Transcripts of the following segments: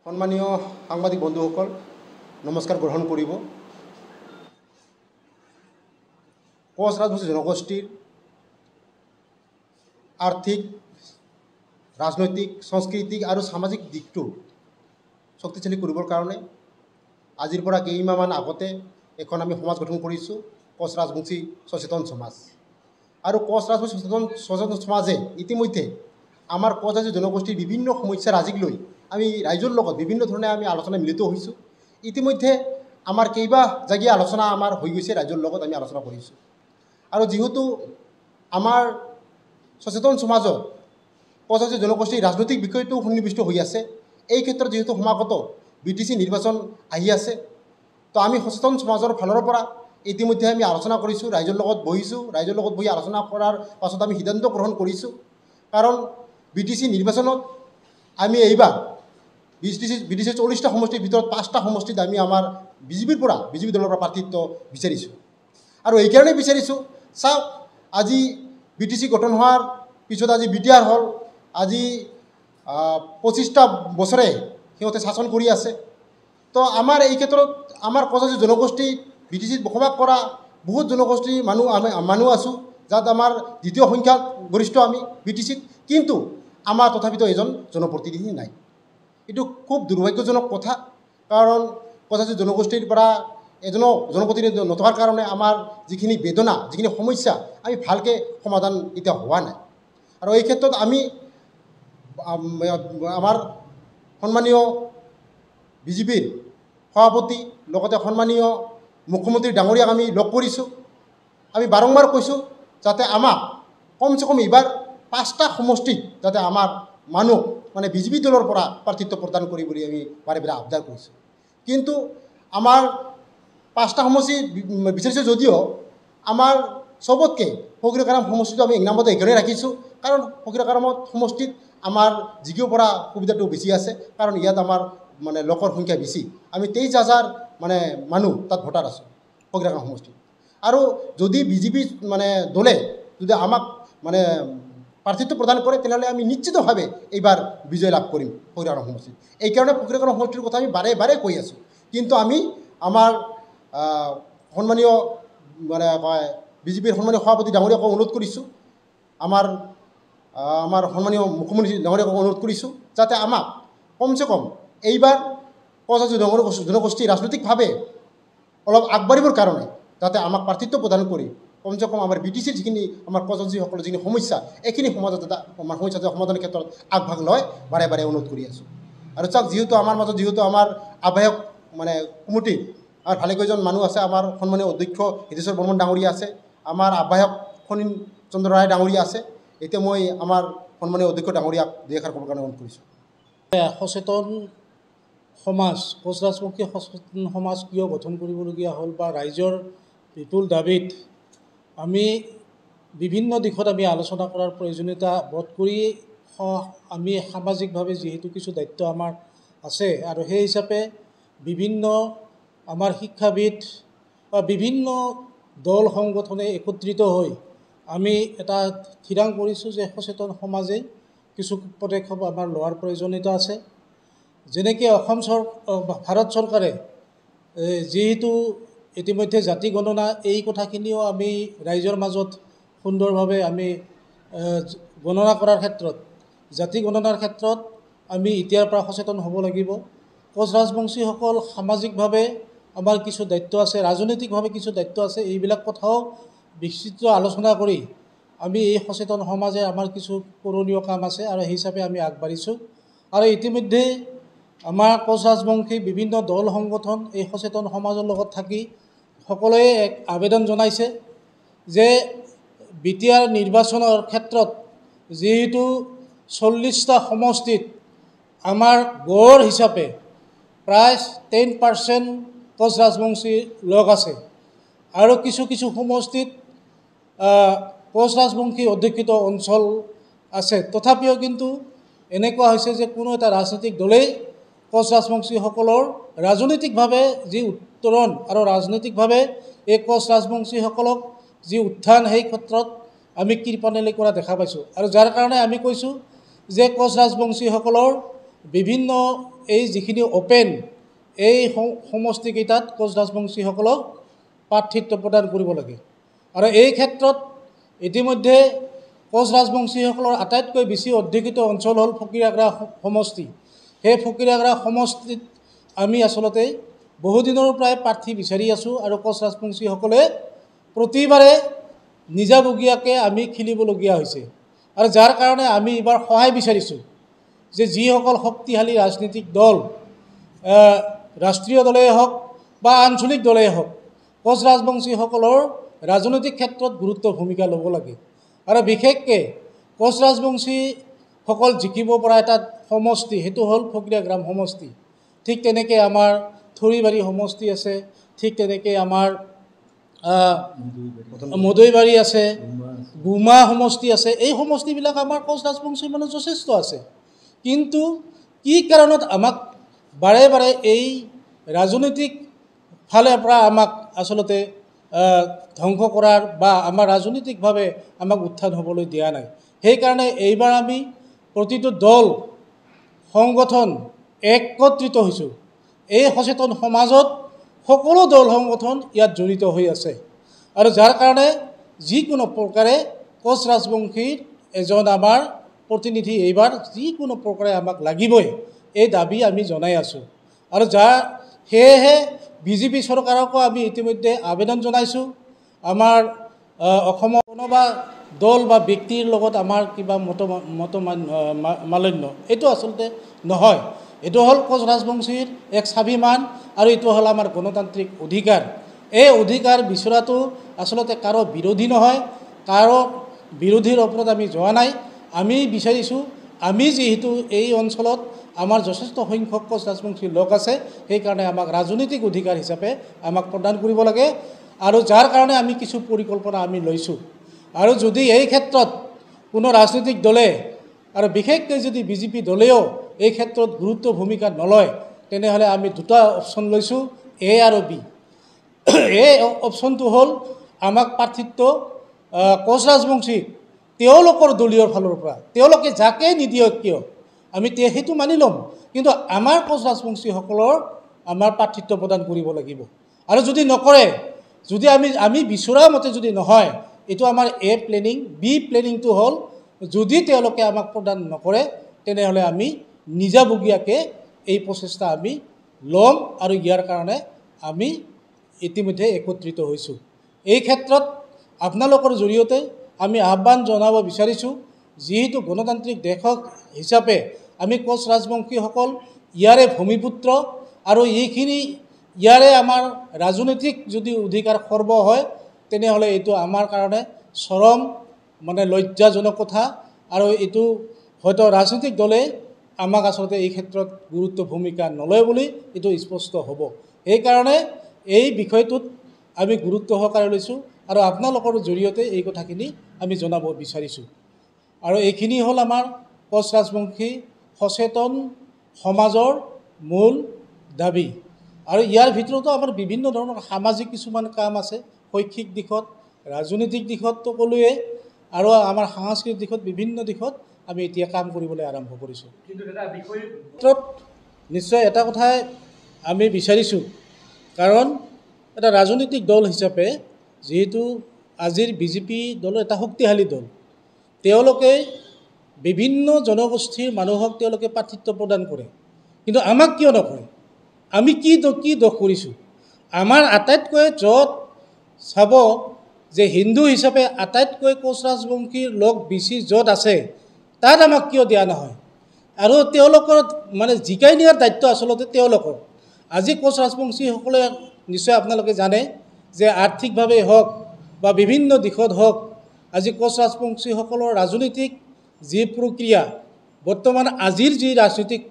সম্মানীয় সাংবাদিক বন্ধুসকল নমস্কাৰ গ্ৰহণ কৰিব। কোচ ৰাজবংশী জনগোষ্ঠীৰ আৰ্থিক, ৰাজনৈতিক, সাংস্কৃতিক আৰু সামাজিক দিশটো শক্তিশালী কৰিবৰ কাৰণে আজিৰ পৰা কেইমাহমান আগতে এখন আমি সমাজ গঠন কৰিছোঁ, কোচ ৰাজবংশী সচেতন সমাজ। আৰু কোচ ৰাজবংশী সচেতন সমাজে ইতিমধ্যে আমাৰ কোচ ৰাজবংশী জনগোষ্ঠীৰ বিভিন্ন সমস্যাৰ আজিক লৈ আমি ৰাইজৰ লগত বিভিন্ন ধৰণে আমি আলোচনা মিলিত হৈছোঁ। ইতিমধ্যে আমাৰ কেইবাজাগীয়া আলোচনা আমাৰ হৈ গৈছে, ৰাইজৰ লগত আমি আলোচনা কৰিছোঁ। আৰু যিহেতু আমাৰ সচেতন সমাজত কোচ ৰাজবংশী জনগোষ্ঠীৰ ৰাজনৈতিক বিষয়টো সন্নিৱিষ্ট হৈ আছে, এই ক্ষেত্ৰত যিহেতু সমাগত BTC নিৰ্বাচন আহি আছে, তো আমি সচেতন সমাজৰ ফালৰ পৰা ইতিমধ্যে আমি আলোচনা কৰিছোঁ, ৰাইজৰ লগত বহিছোঁ। ৰাইজৰ লগত বহি আলোচনা কৰাৰ পাছত আমি সিদ্ধান্ত গ্ৰহণ কৰিছোঁ। কাৰণ BTC নিৰ্বাচনত আমি এইবাৰ BTC 40টা সমষ্টিৰ ভিতৰত 5টা সমষ্টিত আমি আমাৰ বিজেপি দলৰ পৰা প্ৰাৰ্থিত্ব বিচাৰিছোঁ। আৰু এইকাৰণেই বিচাৰিছোঁ, চাওক আজি BTC গঠন হোৱাৰ পিছত আজি BTR হ'ল, আজি 25টা বছৰে সিহঁতে শাসন কৰি আছে। তো আমাৰ এই ক্ষেত্ৰত আমাৰ কোচ ৰাজবংশী জনগোষ্ঠী BTCত বসবাস কৰা বহুত জনগোষ্ঠী মানুহ আছোঁ, যাত আমাৰ দ্বিতীয় সংখ্যা গৰিষ্ঠ আমি BTCত, কিন্তু আমাৰ তথাপিতো এজন জনপ্ৰতিনিধি নাই। এইটো খুব দুৰ্ভাগ্যজনক কথা। কাৰণ কোচ ৰাজবংশী জনগোষ্ঠীৰ পৰা এজনো জনপ্ৰতিনিধি নথকাৰ কাৰণে আমাৰ যিখিনি বেদনা, যিখিনি সমস্যা আমি ভালকৈ সমাধান এতিয়া হোৱা নাই। আৰু এই ক্ষেত্ৰত আমি আমাৰ সন্মানীয় বিজেপিৰ সভাপতি লগতে সন্মানীয় মুখ্যমন্ত্ৰী ডাঙৰীয়াক আমি লগ কৰিছোঁ। আমি বাৰম্বাৰ কৈছোঁ যাতে আমাক কমচে কম এইবাৰ 5টা সমষ্টিত যাতে আমাৰ মানুহ মানে বিজেপি দলৰ পৰা প্ৰাৰ্থিত্ব প্ৰদান কৰি বুলি আমি বাৰে বাৰে আবদাৰ কৰিছোঁ। কিন্তু আমাৰ 5টা সমষ্টি বিচাৰিছে যদিও আমাৰ চবতকৈ ফকীৰকাৰাম সমষ্টিটো আমি নামতে এইকাৰণে ৰাখিছোঁ, কাৰণ ফকীৰকাৰামত সমষ্টিত আমাৰ জিকিব পৰা সুবিধাটো বেছি আছে, কাৰণ ইয়াত আমাৰ মানে লোকৰ সংখ্যা বেছি। আমি 23,000 মানে মানুহ তাত ভোটাৰ আছোঁ ফকীৰকাৰাম সমষ্টিত। আৰু যদি বিজেপি মানে দলে যদি আমাক মানে প্ৰাৰ্থিত্ব প্ৰদান কৰে, তেনেহ'লে আমি নিশ্চিতভাৱে এইবাৰ বিজয় লাভ কৰিম ফকীৰকাৰাম সমষ্টিত। এইকাৰণে ফকীৰকাৰাম সমষ্টিৰ কথা আমি বাৰে বাৰে কৈ আছোঁ। কিন্তু আমি আমাৰ সন্মানীয় মানে বিজেপিৰ সন্মানীয় সভাপতি ডাঙৰীয়াক অনুৰোধ কৰিছোঁ, আমাৰ সন্মানীয় মুখ্যমন্ত্ৰী ডাঙৰীয়াক অনুৰোধ কৰিছোঁ যাতে আমাক কমচে কম এইবাৰ কোচ ৰাজবংশী জনগোষ্ঠী ৰাজনৈতিকভাৱে অলপ আগবাঢ়িবৰ কাৰণে যাতে আমাক প্ৰাৰ্থিত্ব প্ৰদান কৰি কমচে কম আমাৰ BTCৰ যিখিনি আমাৰ কোচ ৰাজবংশীসকলৰ যিখিনি সমস্যা, এইখিনি সমাজত আমাৰ সমস্যা সমাধানৰ ক্ষেত্ৰত আগভাগ লয় বাৰে বাৰে অনুৰোধ কৰি আছোঁ। আৰু চাওক, যিহেতু আমাৰ মাজত আমাৰ আহ্বায়ক মানে কমিটিৰ আমাৰ ভালেকেইজন মানুহ আছে, আমাৰ সন্মানীয় অধ্যক্ষ হিতেশ্বৰ বৰ্মন ডাঙৰীয়া আছে, আমাৰ আহ্বায়ক সনীল চন্দ্ৰ ৰায় ডাঙৰীয়া আছে। এতিয়া মই আমাৰ সন্মানীয় অধ্যক্ষ ডাঙৰীয়াক দুই এষাৰ ক'বৰ কাৰণে অনুৰোধ কৰিছোঁ। সচেতন সমাজ, কোচ ৰাজবংশী সচেতন সমাজ কিয় গঠন কৰিবলগীয়া হ'ল বা ৰাইজৰ বিপুল দাবীত আমি বিভিন্ন দিশত আমি আলোচনা কৰাৰ প্ৰয়োজনীয়তা বোধ কৰি আমি সামাজিকভাৱে যিহেতু কিছু দায়িত্ব আমাৰ আছে, আৰু সেই হিচাপে বিভিন্ন আমাৰ শিক্ষাবিদ বা বিভিন্ন দল সংগঠনে একত্ৰিত হৈ আমি এটা থিৰাং কৰিছোঁ যে সচেতন সমাজে কিছু পদক্ষেপ আমাৰ লোৱাৰ প্ৰয়োজনীয়তা আছে। যেনেকৈ ভাৰত চৰকাৰে যিহেতু ইতিমধ্যে জাতি গণনা, এই কথাখিনিও আমি ৰাইজৰ মাজত সুন্দৰভাৱে আমি গণনা কৰাৰ ক্ষেত্ৰত, জাতি গণনাৰ ক্ষেত্ৰত আমি এতিয়াৰ পৰা সচেতন হ'ব লাগিব। কোচ ৰাজবংশীসকল সামাজিকভাৱে আমাৰ কিছু দায়িত্ব আছে, ৰাজনৈতিকভাৱে কিছু দায়িত্ব আছে, এইবিলাক কথাও বিস্তৃত আলোচনা কৰি আমি এই সচেতন সমাজে আমাৰ কিছু কৰণীয় কাম আছে, আৰু সেই হিচাপে আমি আগবাঢ়িছোঁ। আৰু ইতিমধ্যে আমাৰ কোচ ৰাজবংশী বিভিন্ন দল সংগঠন এই সচেতন সমাজৰ লগত থাকি সকলোৱে এক আবেদন জনাইছে যে BTR নিৰ্বাচনৰ ক্ষেত্ৰত যিহেতু 40টা সমষ্টিত আমাৰ গড় হিচাপে প্ৰায় 10% কোচ ৰাজবংশী লোক আছে, আৰু কিছু সমষ্টিত কোচ ৰাজবংশী অধ্যুষিত অঞ্চল আছে। তথাপিও কিন্তু এনেকুৱা হৈছে যে কোনো এটা ৰাজনৈতিক দলেই কোচ ৰাজবংশীসকলৰ ৰাজনৈতিকভাৱে যি উত্তৰণ আৰু ৰাজনৈতিকভাৱে এই কোচ ৰাজবংশীসকলক যি উত্থান, সেই ক্ষেত্ৰত আমি কৃপণালি কৰা দেখা পাইছোঁ। আৰু যাৰ কাৰণে আমি কৈছোঁ যে কোচ ৰাজবংশীসকলৰ বিভিন্ন এই যিখিনি অ'পেন এই সমষ্টিকেইটাত কোচ ৰাজবংশীসকলক প্ৰাৰ্থিত্ব প্ৰদান কৰিব লাগে। আৰু এই ক্ষেত্ৰত ইতিমধ্যে কোচ ৰাজবংশীসকলৰ আটাইতকৈ বেছি অধিকৃত অঞ্চল হ'ল ফকীৰাগৰা সমষ্টি। সেই ফকীৰাগৰা সমষ্টিত আমি আচলতে বহুদিনৰ পৰাই প্ৰাৰ্থী বিচাৰি আছোঁ আৰু কোচ ৰাজবংশীসকলে প্ৰতিবাৰে নিজাববীয়াকৈ আমি খেলিবলগীয়া হৈছে। আৰু যাৰ কাৰণে আমি এইবাৰ সহায় বিচাৰিছোঁ যে যিসকল শক্তিশালী ৰাজনৈতিক দল ৰাষ্ট্ৰীয় দলেই হওক বা আঞ্চলিক দলেই হওক কোচ ৰাজবংশীসকলৰ ৰাজনৈতিক ক্ষেত্ৰত গুৰুত্ব ভূমিকা ল'ব লাগে। আৰু বিশেষকৈ কোচ ৰাজবংশীসকল জিকিব পৰা এটা সমষ্টি সেইটো হ'ল ফকীৰাগ্ৰাম সমষ্টি। ঠিক তেনেকৈ আমাৰ থৰিবাৰী সমষ্টি আছে, ঠিক তেনেকৈ আমাৰ মদৈবাৰী আছে, গুমা সমষ্টি আছে। এই সমষ্টিবিলাক আমাৰ কোচ ৰাজবংশীৰ মানুহ যথেষ্ট আছে। কিন্তু কি কাৰণত আমাক বাৰে বাৰে এই ৰাজনৈতিক ফালৰ পৰা আমাক আচলতে ধ্বংস কৰাৰ বা আমাৰ ৰাজনৈতিকভাৱে আমাক উত্থান হ'বলৈ দিয়া নাই। সেইকাৰণে এইবাৰ আমি প্ৰতিটো দল সংগঠন একত্ৰিত হৈছোঁ। এই সচেতন সমাজত সকলো দল সংগঠন ইয়াত জড়িত হৈ আছে আৰু যাৰ কাৰণে যিকোনো প্ৰকাৰে কোচ ৰাজবংশীৰ এজন আমাৰ প্ৰতিনিধি এইবাৰ যিকোনো প্ৰকাৰে আমাক লাগিবই, এই দাবী আমি জনাই আছোঁ। আৰু সেয়েহে বিজেপি চৰকাৰকো আমি ইতিমধ্যে আবেদন জনাইছোঁ। আমাৰ অসমৰ কোনোবা দল বা ব্যক্তিৰ লগত আমাৰ কিবা মতমালিন্য এইটো আচলতে নহয়। এইটো হ'ল কোচ ৰাজবংশীৰ এক স্বাভিমান আৰু এইটো হ'ল আমাৰ গণতান্ত্ৰিক অধিকাৰ। এই অধিকাৰ বিচৰাটো আচলতে কাৰো বিৰোধী নহয়, কাৰো বিৰোধীৰ ওপৰত আমি যোৱা নাই। আমি বিচাৰিছোঁ, আমি যিহেতু এই অঞ্চলত আমাৰ যথেষ্ট সংখ্যক কোচ ৰাজবংশীৰ লোক আছে, সেইকাৰণে আমাক ৰাজনৈতিক অধিকাৰ হিচাপে আমাক প্ৰদান কৰিব লাগে। আৰু যাৰ কাৰণে আমি কিছু পৰিকল্পনা আমি লৈছোঁ। আৰু যদি এই ক্ষেত্ৰত কোনো ৰাজনৈতিক দলে আৰু বিশেষকৈ যদি বিজেপি দলেও এই ক্ষেত্ৰত গুৰুত্ব ভূমিকা নলয়, তেনেহ'লে আমি দুটা অপশ্যন লৈছোঁ, এ আৰু বি। এই অপশ্যনটো হ'ল আমাক প্ৰাৰ্থিত্ব কোচ ৰাজবংশীক তেওঁলোকৰ দলীয় ফালৰ পৰা তেওঁলোকে যাকে নিদিয়ক কিয় আমি সেইটো মানি ল'ম, কিন্তু আমাৰ কোচ ৰাজবংশীসকলৰ আমাৰ প্ৰাৰ্থিত্ব প্ৰদান কৰিব লাগিব। আৰু যদি নকৰে, যদি আমি বিচৰা মতে যদি নহয়, এইটো আমাৰ এ প্লেনিং। বি প্লেনিংটো হ'ল যদি তেওঁলোকে আমাক প্ৰদান নকৰে, তেনেহ'লে আমি নিজাববীয়াকৈ এই প্ৰচেষ্টা আমি ল'ম আৰু ইয়াৰ কাৰণে আমি ইতিমধ্যে একত্ৰিত হৈছোঁ। এই ক্ষেত্ৰত আপোনালোকৰ জৰিয়তে আমি আহ্বান জনাব বিচাৰিছোঁ, যিহেতু গণতান্ত্ৰিক দেশ হিচাপে আমি কোচ ৰাজবংশীসকল ইয়াৰে ভূমিপুত্ৰ আৰু ইয়াৰে আমাৰ ৰাজনৈতিক যদি অধিকাৰ খৰ্ব হয়, তেনেহ'লে এইটো আমাৰ কাৰণে চৰম লজ্জাজনক কথা। আৰু এইটো হয়তো ৰাজনৈতিক দলে আমাক আচলতে এই ক্ষেত্ৰত গুৰুত্ব ভূমিকা নলয় বুলি এইটো স্পষ্ট হ'ব। সেইকাৰণে এই বিষয়টোত আমি গুৰুত্ব সহকাৰে লৈছোঁ আৰু আপোনালোকৰ জৰিয়তে এই কথাখিনি আমি জনাব বিচাৰিছোঁ। আৰু এইখিনি হ'ল আমাৰ কোচ ৰাজবংশী সচেতন সমাজৰ মূল দাবী। আৰু ইয়াৰ ভিতৰতো আমাৰ বিভিন্ন ধৰণৰ সামাজিক কিছুমান কাম আছে, শৈক্ষিক দিশত, ৰাজনৈতিক দিশততো ক'লোৱে, আৰু আমাৰ সাংস্কৃতিক দিশত বিভিন্ন দিশত আমি এতিয়া কাম কৰিবলৈ আৰম্ভ কৰিছোঁ। কিন্তু এটা বিষয়ত নিশ্চয় এটা কথাই আমি বিচাৰিছোঁ, কাৰণ এটা ৰাজনৈতিক দল হিচাপে যিহেতু আজিৰ বিজেপি দল এটা শক্তিশালী দল, তেওঁলোকে বিভিন্ন জনগোষ্ঠীৰ মানুহক তেওঁলোকে প্ৰাৰ্থিত্ব প্ৰদান কৰে, কিন্তু আমাক কিয় নকৰে? আমি কি দোষ কৰিছোঁ? আমাৰ আটাইতকৈ য'ত চাব যে হিন্দু হিচাপে আটাইতকৈ কোচ ৰাজবংশীৰ লোক বেছি য'ত আছে, তাত আমাক কিয় দিয়া নহয়? আৰু তেওঁলোকৰ জিকাই নিয়াৰ দায়িত্ব আচলতে তেওঁলোকৰ। আজি কোচ ৰাজবংশীসকলে নিশ্চয় আপোনালোকে জানে যে আৰ্থিকভাৱে হওক বা বিভিন্ন দিশত হওক, আজি কোচ ৰাজবংশীসকলৰ ৰাজনৈতিক যি প্ৰক্ৰিয়া, বৰ্তমান আজিৰ যি ৰাজনৈতিক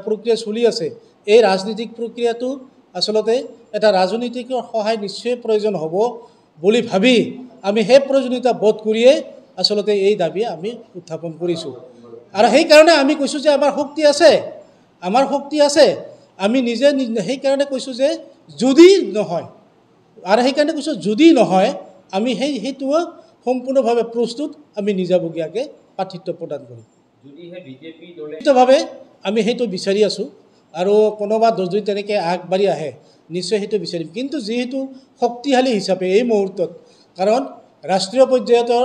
প্ৰক্ৰিয়া চলি আছে, এই ৰাজনৈতিক প্ৰক্ৰিয়াটো আচলতে এটা ৰাজনৈতিক সহায় নিশ্চয় প্ৰয়োজন হ'ব বুলি ভাবি আমি সেই প্ৰয়োজনীয়তা বোধ কৰিয়ে আচলতে এই দাবী আমি উত্থাপন কৰিছোঁ। আৰু সেইকাৰণে আমি কৈছোঁ যে আমাৰ শক্তি আছে, আমাৰ শক্তি আছে। আমি নিজে সেইকাৰণে কৈছোঁ যে যদি নহয়, আৰু সেইকাৰণে কৈছোঁ যদি নহয়, আমি সেইটোও সম্পূৰ্ণভাৱে প্ৰস্তুত, আমি নিজাববীয়াকৈ প্ৰাৰ্থিত্ব প্ৰদান কৰিম। যদিহে বিজেপি দলে নিশ্চিতভাৱে আমি সেইটো বিচাৰি আছোঁ আৰু কোনোবা যদি তেনেকৈ আগবাঢ়ি আহে নিশ্চয় সেইটো বিচাৰিম। কিন্তু যিহেতু শক্তিশালী হিচাপে এই মুহূৰ্তত, কাৰণ ৰাষ্ট্ৰীয় পৰ্যায়তো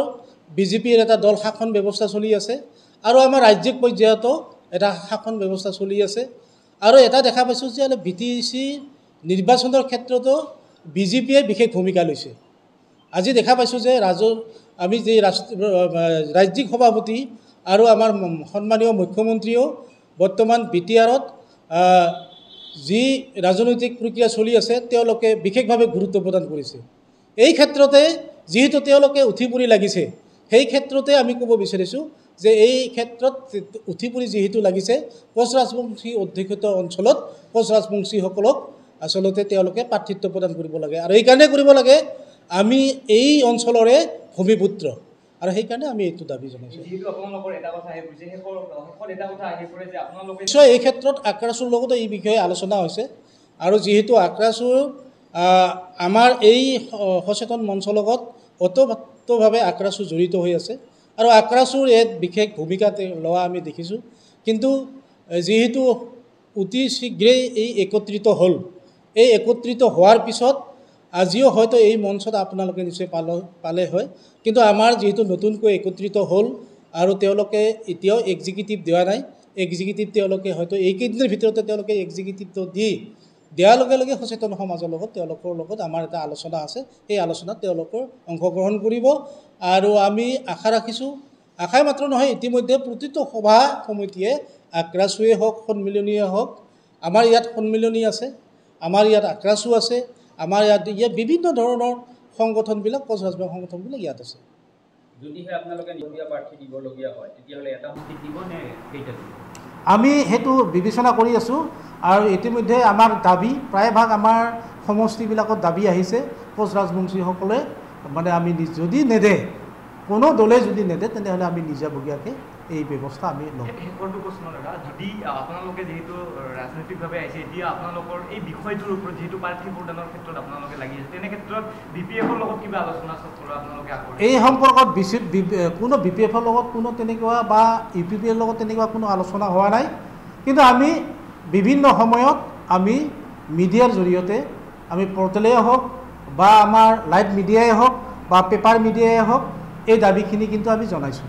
বিজেপিৰ এটা দল শাসন ব্যৱস্থা চলি আছে আৰু আমাৰ ৰাজ্যিক পৰ্যায়তো এটা শাসন ব্যৱস্থা চলি আছে আৰু এটা দেখা পাইছোঁ যে BTC নিৰ্বাচনৰ ক্ষেত্ৰতো বিজেপিয়ে বিশেষ ভূমিকা লৈছে। আজি দেখা পাইছোঁ যে আমি যে ৰাজ্যিক সভাপতি আৰু আমাৰ সন্মানীয় মুখ্যমন্ত্ৰীয়েও বৰ্তমান BTRত যি ৰাজনৈতিক প্ৰক্ৰিয়া চলি আছে তেওঁলোকে বিশেষভাৱে গুৰুত্ব প্ৰদান কৰিছে। এই ক্ষেত্ৰতে যিহেতু তেওঁলোকে উঠি পৰি লাগিছে, সেই ক্ষেত্ৰতে আমি ক'ব বিচাৰিছোঁ যে এই ক্ষেত্ৰত উঠি পৰি যিহেতু লাগিছে, কোচ ৰাজবংশী অধ্যুষিত অঞ্চলত কোচ ৰাজবংশীসকলক আচলতে তেওঁলোকে প্ৰাৰ্থিত্ব প্ৰদান কৰিব লাগে আৰু এইকাৰণে কৰিব লাগে আমি এই অঞ্চলৰে ভূমিপুত্ৰ আৰু সেইকাৰণে আমি এইটো দাবী জনাইছোঁ। নিশ্চয় এই ক্ষেত্ৰত আক্ৰাছুৰ লগতো এই বিষয়ে আলোচনা হৈছে আৰু যিহেতু আক্ৰাছুৰ আমাৰ এই সচেতন মঞ্চৰ লগত ওতঃপ্ৰোতভাৱে আক্ৰাছু জড়িত হৈ আছে আৰু আক্ৰাছুৰ এক বিশেষ ভূমিকা লোৱা আমি দেখিছোঁ। কিন্তু যিহেতু অতি শীঘ্ৰেই এই একত্ৰিত হ'ল, এই একত্ৰিত হোৱাৰ পিছত আজিও হয়তো এই মঞ্চত আপোনালোকে নিশ্চয় পালে হয়, কিন্তু আমাৰ যিহেতু নতুনকৈ একত্ৰিত হ'ল আৰু তেওঁলোকে এতিয়াও এক্সিকিউটিভ দিয়া নাই, এক্সিকিউটিভ তেওঁলোকে হয়তো এইকেইদিনৰ ভিতৰতে তেওঁলোকে এক্সিকিউটিভটো দিয়াৰ লগে লগে সচেতন সমাজৰ লগত তেওঁলোকৰ লগত আমাৰ এটা আলোচনা আছে, সেই আলোচনাত তেওঁলোকৰ অংশগ্ৰহণ কৰিব আৰু আমি আশা ৰাখিছোঁ, আশাই মাত্ৰ নহয়, ইতিমধ্যে প্ৰতিটো সভা সমিতিয়ে আক্ৰাছুৱে হওক সন্মিলনীয়ে হওক, আমাৰ ইয়াত সন্মিলনী আছে, আমাৰ ইয়াত আক্ৰাছু আছে, আমাৰ ইয়াত বিভিন্ন ধৰণৰ সংগঠনবিলাক কোচ ৰাজবংশী সংগঠনবিলাক ইয়াত আছে। যদিহে আপোনালোকে নিৰ্দলীয় প্ৰাৰ্থী দিবলগীয়া হয় তেতিয়াহ'লে এটা সমষ্টিত দিব নে কেইটা দিব? আমি সেইটো বিবেচনা কৰি আছোঁ আৰু ইতিমধ্যে আমাৰ দাবী প্ৰায়ভাগ আমাৰ সমষ্টিবিলাকত দাবী আহিছে, কোচ ৰাজবংশীসকলে মানে আমি যদি নেদে, কোনো দলে যদি নেদে তেনেহ'লে আমি নিজাববীয়াকৈ এই ব্যৱস্থা আমি ল'ম। শেষৰটো প্ৰশ্ন দাদা, যদি আপোনালোকে যিহেতু ৰাজনৈতিকভাৱে আহিছে, এতিয়া আপোনালোকৰ এই বিষয়টোৰ ওপৰত যিহেতু প্ৰাৰ্থী প্ৰদানৰ ক্ষেত্ৰত আপোনালোকে লাগি আছে, তেনে ক্ষেত্ৰত BPFৰ লগত কিবা আলোচনা চক্ৰ আপোনালোকে আগবঢ়ায়? এই সম্পৰ্কত কোনো BPFৰ লগত কোনো তেনেকুৱা বা UPPৰ লগত তেনেকুৱা কোনো আলোচনা হোৱা নাই। কিন্তু আমি বিভিন্ন সময়ত আমি মিডিয়াৰ জৰিয়তে আমি পৰ্টেলেই হওক বা আমাৰ লাইভ মিডিয়াই হওক বা পেপাৰ মিডিয়াই হওক এই দাবীখিনি কিন্তু আমি জনাইছোঁ।